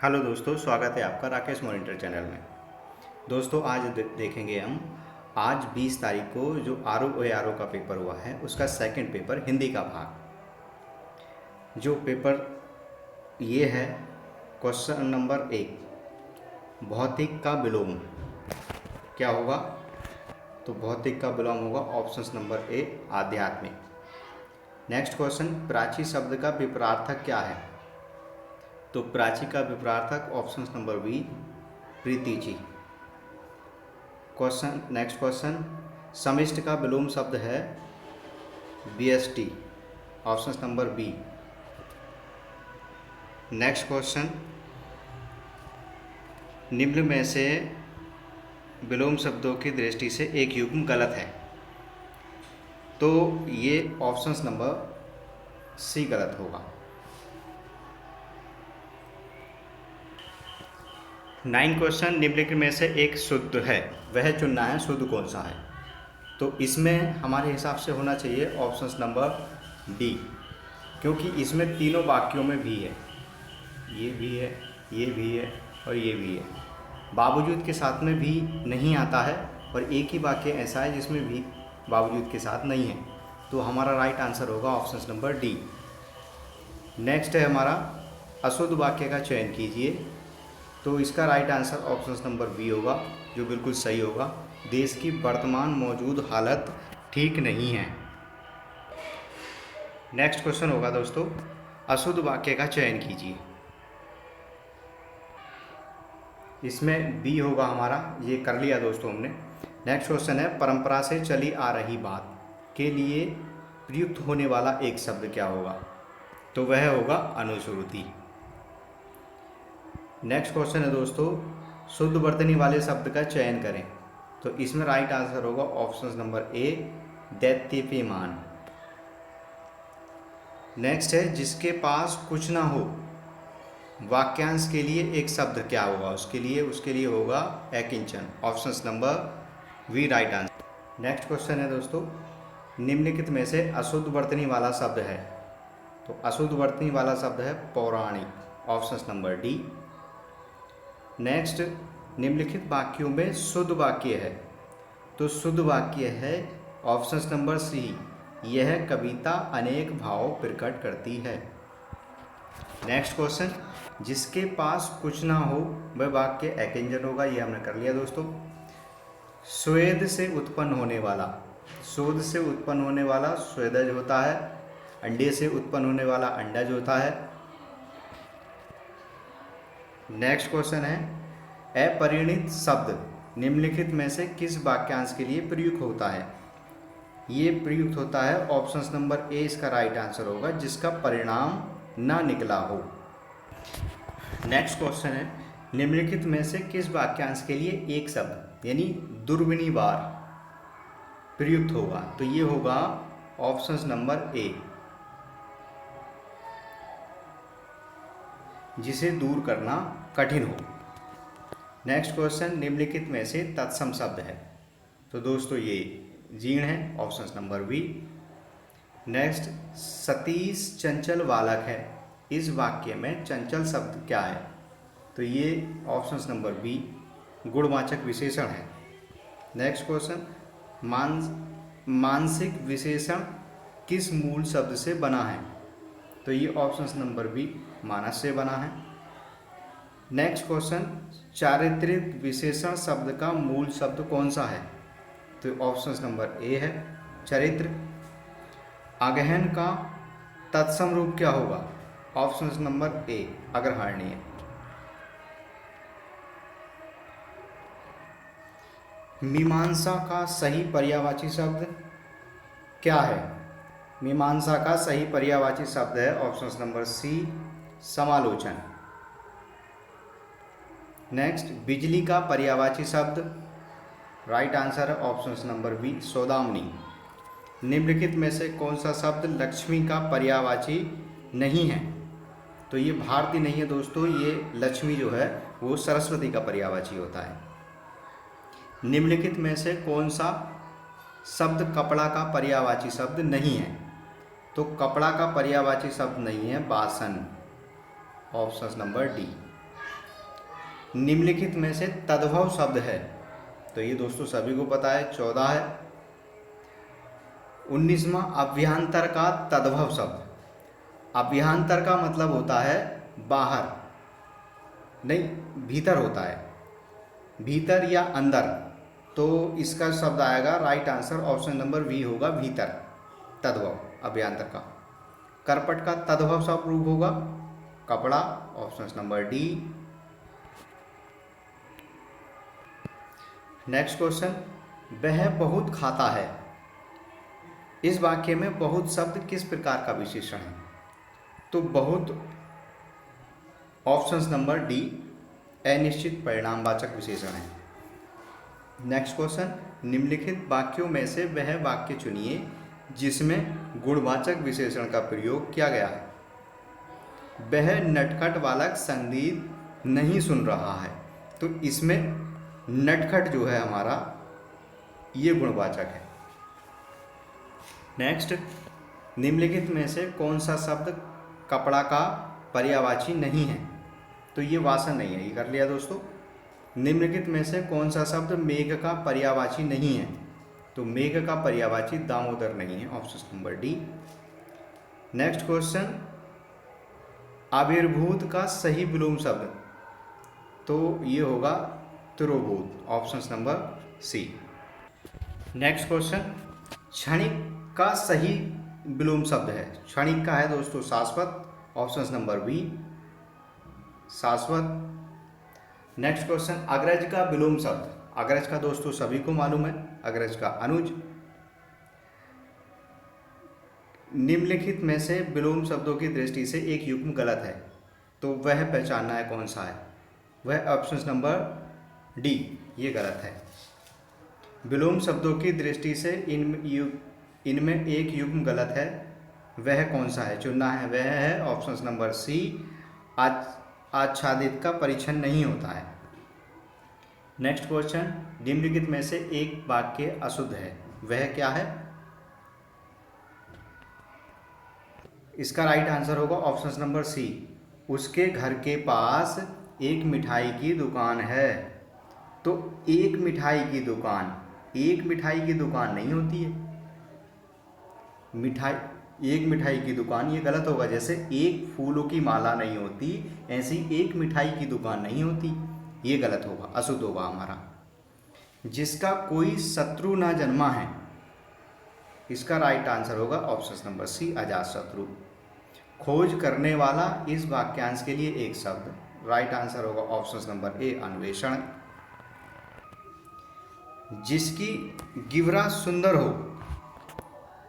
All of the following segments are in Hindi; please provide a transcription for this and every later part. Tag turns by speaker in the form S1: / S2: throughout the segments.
S1: हेलो दोस्तों, स्वागत है आपका राकेश मॉनिटर चैनल में। दोस्तों आज देखेंगे हम आज 20 तारीख को जो आर ओ का पेपर हुआ है उसका सेकंड पेपर हिंदी का भाग। जो पेपर ये है, क्वेश्चन नंबर 1 भौतिक का विलोम क्या होगा। तो भौतिक का विलोम होगा ऑप्शन नंबर ए आध्यात्मिक। नेक्स्ट क्वेश्चन प्राची शब्द का विपरार्थक क्या है। तो प्राची का विपरार्थक ऑप्शन नंबर बी प्रीतिची। नेक्स्ट क्वेश्चन समिष्ट का विलोम शब्द है बीएसटी, option number B. Next question निम्न में से विलोम शब्दों की दृष्टि से एक युग्म गलत है। तो ये ऑप्शन नंबर सी गलत होगा। 9 क्वेश्चन निम्नलिखित में से एक शुद्ध है, वह चुनना है, शुद्ध कौन सा है। तो इसमें हमारे हिसाब से होना चाहिए ऑप्शन नंबर डी, क्योंकि इसमें तीनों वाक्यों में भी है, ये भी है, ये भी है और ये भी है। बावजूद के साथ में भी नहीं आता है और एक ही वाक्य ऐसा है जिसमें भी बावजूद के साथ नहीं है। तो हमारा राइट आंसर होगा ऑप्शन नंबर डी। नेक्स्ट है हमारा अशुद्ध वाक्य का चयन कीजिए। तो इसका right answer option number B होगा, जो बिल्कुल सही होगा। देश की वर्तमान मौजूद हालत ठीक नहीं है। नेक्स्ट क्वेश्चन होगा दोस्तों अशुद्ध वाक्य का चयन कीजिए। इसमें बी होगा हमारा, ये कर लिया दोस्तों हमने। नेक्स्ट क्वेश्चन है परंपरा से चली आ रही बात के लिए प्रयुक्त होने वाला एक शब्द क्या होगा। तो वह होगा अनुश्रुति। नेक्स्ट क्वेश्चन है दोस्तों शुद्ध वर्तनी वाले शब्द का चयन करें। तो इसमें राइट आंसर होगा ऑप्शन नंबर ए दैत्यप्यमान। नेक्स्ट है जिसके पास कुछ ना हो, वाक्यांश के लिए एक शब्द क्या होगा। उसके लिए होगा अकिंचन, option number V right answer. Next question है दोस्तों निम्नलिखित में से अशुद्ध वर्तनी वाला शब्द है। तो अशुद्ध वर्तनी वाला शब्द है पौराणिक, ऑप्शन नंबर डी। नेक्स्ट निम्नलिखित वाक्यों में शुद्ध वाक्य है। तो शुद्ध वाक्य है ऑप्शन नंबर सी, यह कविता अनेक भाव प्रकट करती है। नेक्स्ट क्वेश्चन जिसके पास कुछ ना हो वह वाक्य अकिंचन होगा, ये हमने कर लिया दोस्तों। स्वेद से उत्पन्न होने वाला, शोध से उत्पन्न होने वाला स्वेदज होता है। अंडे से उत्पन्न होने वाला अंडज होता है। नेक्स्ट क्वेश्चन है अपरिणित शब्द निम्नलिखित में से किस वाक्यांश के लिए प्रयुक्त होता है। ये प्रयुक्त होता है ऑप्शन नंबर ए, इसका राइट आंसर होगा, जिसका परिणाम ना निकला हो। नेक्स्ट क्वेश्चन है निम्नलिखित में से किस वाक्यांश के लिए एक शब्द यानी दुर्विनी बार प्रयुक्त होगा। तो ये होगा ऑप्शन नंबर ए, जिसे दूर करना कठिन हो। नेक्स्ट क्वेश्चन निम्नलिखित में से तत्सम शब्द है। तो दोस्तों ये जीर्ण है, option number B. Next Satish चंचल बालक है, इस वाक्य में चंचल शब्द क्या है। तो ये ऑप्शन नंबर बी गुणवाचक विशेषण है। नेक्स्ट क्वेश्चन मानसिक विशेषण किस मूल शब्द से बना है। तो ये ऑप्शन नंबर बी मानस से बना है। नेक्स्ट क्वेश्चन चारित्रिक विशेषण शब्द का मूल शब्द कौन सा है। तो ऑप्शन नंबर ए है चरित्र। अगहन का तत्सम रूप क्या होगा। ऑप्शन नंबर ए अग्रहरणीय। मीमांसा का सही पर्यायवाची शब्द क्या है। मीमांसा का सही पर्यायवाची शब्द है ऑप्शन नंबर सी समालोचन। नेक्स्ट बिजली का पर्यायवाची शब्द, राइट आंसर है ऑप्शन नंबर बी सौदामिनी। निम्नलिखित में से कौन सा शब्द लक्ष्मी का पर्यायवाची नहीं है। तो ये भारती नहीं है दोस्तों, ये लक्ष्मी जो है वो सरस्वती का पर्यायवाची होता है। निम्नलिखित में से कौन सा शब्द कपड़ा का पर्यायवाची शब्द नहीं है। तो कपड़ा का पर्यायवाची शब्द नहीं है बासन, ऑप्शन नंबर डी। निम्नलिखित में से तद्भव शब्द है? तो ये दोस्तों सभी को पता है, 14 है। 19वां, अभ्यंतर का तद्भव शब्द। अभ्यंतर का मतलब होता है बाहर, नहीं भीतर होता है, भीतर या अंदर। तो इसका शब्द आएगा, right answer option number B होगा, भीतर, तद्भव, अभ्यंतर का। करपट का तद्भव शब्द रूप होगा कपड़ा, option number D. Next question, वह बहुत खाता है। इस वाक्य में बहुत शब्द किस प्रकार का विशेषण है? तो बहुत, ऑप्शन नंबर डी, अनिश्चित परिणामवाचक विशेषण है। नेक्स्ट क्वेश्चन, निम्नलिखित वाक्यों में से वह वाक्य चुनिए जिसमें गुणवाचक विशेषण का प्रयोग किया गया है। वह नटखट बालक संगीत नहीं सुन रहा है। तो इसमें नटखट जो है हमारा, ये गुणवाचक है। नेक्स्ट, निम्नलिखित में से कौन सा शब्द कपड़ा का पर्यायवाची नहीं है? तो ये वासन नहीं है, ये कर लिया दोस्तों। निम्नलिखित में से कौन सा शब्द मेघ का पर्यायवाची नहीं है? तो मेघ का पर्यायवाची दामोदर नहीं है, option number D. Next question, आविर्भूत का सही विलोम शब्द, तो ये होगा तिरोभूत, option number C. Next question, क्षणिक का सही विलोम शब्द है। क्षणिक का है दोस्तों शाश्वत, ऑप्शन नंबर बी, शाश्वत। नेक्स्ट क्वेश्चन, अग्रज का विलोम शब्द। अग्रज का दोस्तों सभी को मालूम है, अग्रज का अनुज। निम्नलिखित में से विलोम शब्दों की दृष्टि से एक युग्म गलत है, तो वह पहचानना है कौन सा है? वह ऑप्शन नंबर डी, ये गलत है। विलोम शब्दों की दृष्टि से इनमें एक युग्म गलत है, वह कौन सा है? चुनना है, वह है ऑप्शन नंबर सी, आच्छादित का परिच्छन नहीं होता है। नेक्स्ट क्वेश्चन, निम्नलिखित में से एक वाक्य अशुद्ध है, वह क्या है? इसका राइट आंसर होगा ऑप्शन नंबर सी, उसके घर के पास एक मिठाई की दुकान है। तो एक मिठाई की दुकान, एक मिठाई की दुकान नहीं होती है, मिठाई, एक मिठाई की दुकान, ये गलत होगा। जैसे एक फूलों की माला नहीं होती, ऐसी एक मिठाई की दुकान नहीं होती, ये गलत होगा, अशुद्ध होगा हमारा। जिसका कोई शत्रु ना जन्मा है, इसका राइट आंसर होगा ऑप्शन नंबर सी, अजातशत्रु। खोज करने वाला इस वाक्यांश के लिए एक शब्द, राइट आंसर होगा ऑप्शन नंबर ए, अन्वेषण। जिसकी गिवरा सुंदर हो,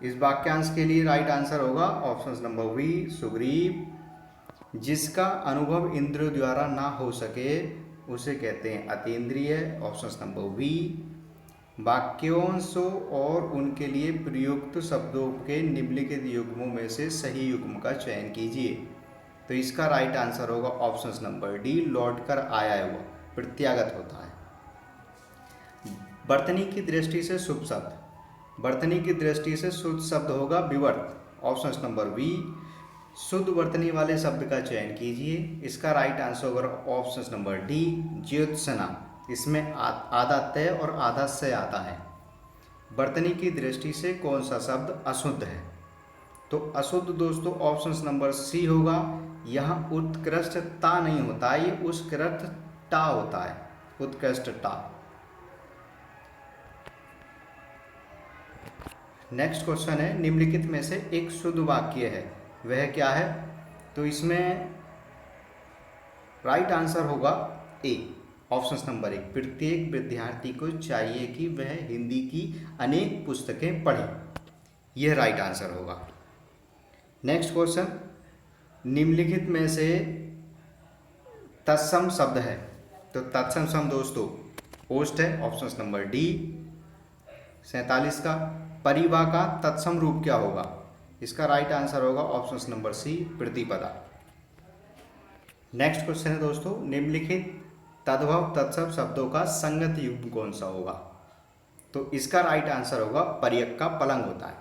S1: इस वाक्यांश के लिए राइट आंसर होगा ऑप्शन नंबर बी, सुग्रीव। जिसका अनुभव इंद्रियों द्वारा ना हो सके उसे कहते हैं अतीन्द्रिय, ऑप्शन नंबर बी। वाक्यांशों और उनके लिए प्रयुक्त शब्दों के निम्नलिखित युग्मों में से सही युग्म का चयन कीजिए। तो इसका राइट आंसर होगा ऑप्शन नंबर डी, लौट कर आया हुआ, प्रत्यागत होता है। वर्तनी की दृष्टि से शुभ शब्द, वर्तनी की दृष्टि से शुद्ध शब्द होगा विवर्त, ऑप्शन नंबर बी। शुद्ध वर्तनी वाले शब्द का चयन कीजिए, इसका राइट आंसर होगा ऑप्शन नंबर डी, ज्योत्सना। इसमें आधा तय और आधा से आता है। वर्तनी की दृष्टि से कौन सा शब्द अशुद्ध है? तो अशुद्ध दोस्तों ऑप्शन नंबर सी होगा। यहाँ उत्कृष्टता नहीं होता, ये उत्कृष्टता होता है, उत्कृष्टता। नेक्स्ट क्वेश्चन है, निम्नलिखित में से एक शुद्ध वाक्य है, वह क्या है? तो इसमें राइट आंसर होगा ए, ऑप्शन नंबर 1। प्रत्येक विद्यार्थी को चाहिए कि वह हिंदी की अनेक पुस्तकें पढ़े, यह राइट आंसर होगा। नेक्स्ट क्वेश्चन, निम्नलिखित में से तत्सम शब्द है, तो तत्सम शब्द दोस्तों ओष्ठ है, ऑप्शन नंबर डी। 47 का परिवा का तत्सम रूप क्या होगा? इसका राइट आंसर होगा ऑप्शन नंबर सी, प्रतिपदा। नेक्स्ट क्वेश्चन है दोस्तों, निम्नलिखित तद्भव तत्सम शब्दों का संगत युग्म कौन सा होगा? तो इसका राइट आंसर होगा पर्यक का पलंग होता है,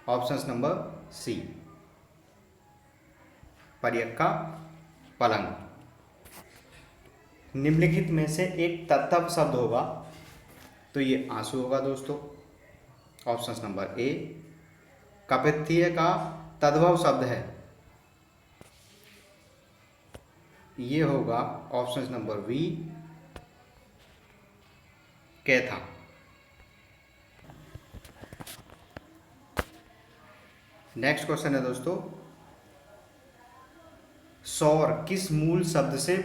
S1: ऑप्शन नंबर सी, पर्यक का पलंग। निम्नलिखित में से एक तत्व शब्द होगा, तो ये आंसू होगा दोस्तों, ऑप्शन नंबर ए। कपित्थीय का तद्भव शब्द है, ये होगा option number B, कैथा। Next question है दोस्तों, सौर किस मूल शब्द से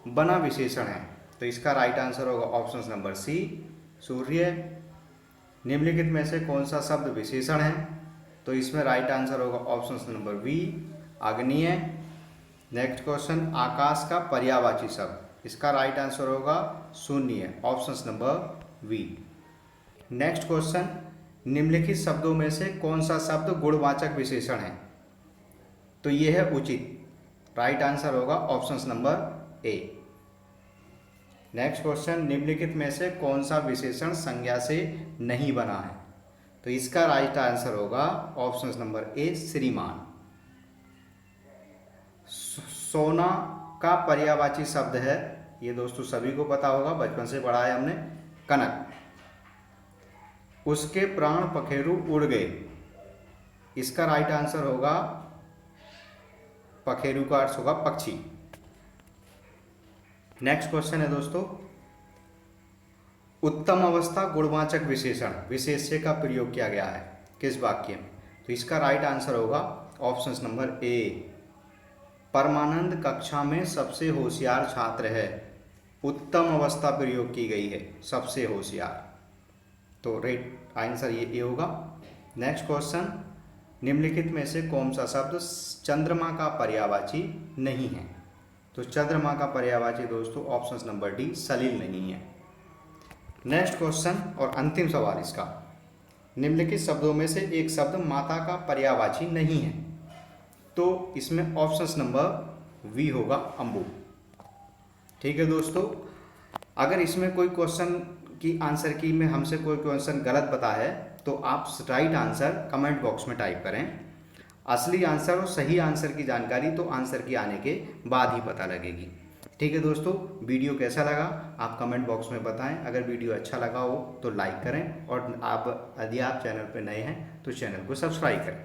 S1: बना विशेषण है? तो इसका राइट आंसर होगा ऑप्शन नंबर सी, सूर्य। निम्नलिखित में से कौन सा शब्द विशेषण है? तो इसमें राइट आंसर होगा ऑप्शन नंबर बी, आग्नेय। नेक्स्ट क्वेश्चन, आकाश का पर्यायवाची शब्द, इसका राइट आंसर होगा शून्य, option number B. Next question, निम्नलिखित शब्दों में से कौन सा शब्द गुणवाचक विशेषण है? तो ये है उचित, राइट आंसर होगा ऑप्शन नंबर ए। नेक्स्ट क्वेश्चन, निम्नलिखित में से कौन सा विशेषण संज्ञा से नहीं बना है? तो इसका राइट आंसर होगा ऑप्शन नंबर ए, श्रीमान। सोना का पर्यायवाची शब्द है, ये दोस्तों सभी को पता होगा, बचपन से पढ़ा है हमने, कनक। उसके प्राण पखेरु उड़ गए, इसका राइट आंसर होगा, पखेरु का अर्थ होगा पक्षी। नेक्स्ट क्वेश्चन है दोस्तों, उत्तम अवस्था गुणवाचक विशेषण विशेष्य का प्रयोग किया गया है किस वाक्य में? तो इसका राइट आंसर होगा ऑप्शन नंबर ए, परमानंद कक्षा में सबसे होशियार छात्र है, उत्तम अवस्था प्रयोग की गई है, सबसे होशियार, तो राइट आंसर ये होगा। नेक्स्ट क्वेश्चन, निम्नलिखित में से कौन सा शब्द चंद्रमा का पर्यायवाची नहीं है? तो चंद्रमा का पर्यायवाची दोस्तों ऑप्शन नंबर डी, सलील नहीं है। नेक्स्ट क्वेश्चन और अंतिम सवाल इसका, निम्नलिखित शब्दों में से एक शब्द माता का पर्यायवाची नहीं है, तो इसमें ऑप्शन नंबर वी होगा, अम्बु। ठीक है दोस्तों, अगर इसमें कोई क्वेश्चन की आंसर की में हमसे कोई क्वेश्चन गलत बता है तो आप राइट आंसर कमेंट बॉक्स में टाइप करें। असली आंसर और सही आंसर की जानकारी तो आंसर की आने के बाद ही पता लगेगी। ठीक है दोस्तों, वीडियो कैसा लगा आप कमेंट बॉक्स में बताएं। अगर वीडियो अच्छा लगा हो तो लाइक करें, और आप यदि आप चैनल पर नए हैं तो चैनल को सब्सक्राइब करें।